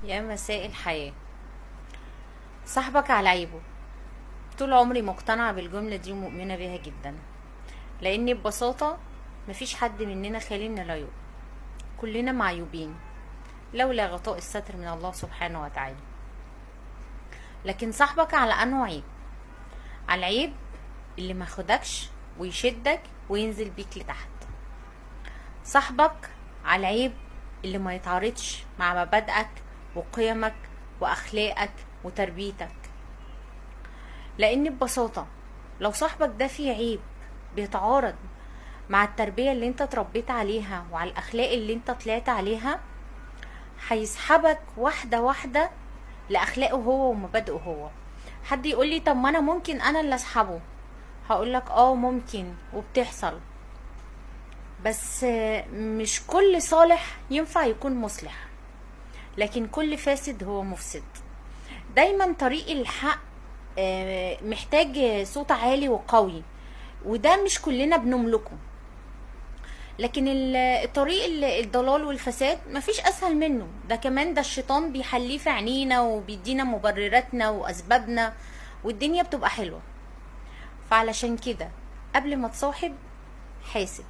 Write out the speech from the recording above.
يا مساء الحياة. صاحبك على عيبه. طول عمري مقتنعة بالجملة دي ومؤمنة بيها جدا، لأن ببساطة مفيش حد مننا خالي من العيوب. كلنا معيوبين لولا غطاء الستر من الله سبحانه وتعالى. لكن صاحبك على أنه عيب، على العيب اللي ما ياخدكش ويشدك وينزل بيك لتحت. صاحبك على العيب اللي ما يتعارضش مع مبادئك وقيمك واخلاقك وتربيتك. لان ببساطة لو صاحبك ده فيه عيب بيتعارض مع التربية اللي انت اتربيت عليها وعلى الاخلاق اللي انت طلعت عليها، هيسحبك واحدة واحدة لاخلاقه هو ومبادئه هو. حد يقول لي طب ما انا ممكن انا اللي اسحبه، هقولك ممكن وبتحصل، بس مش كل صالح ينفع يكون مصلح، لكن كل فاسد هو مفسد. دايما طريق الحق محتاج صوت عالي وقوي، وده مش كلنا بنملكه. لكن الطريق الضلال والفساد مفيش اسهل منه، ده كمان ده الشيطان بيحليه في عينينا وبيدينا مبرراتنا واسبابنا، والدنيا بتبقى حلوة. فعلشان كده قبل ما تصاحب حاسب.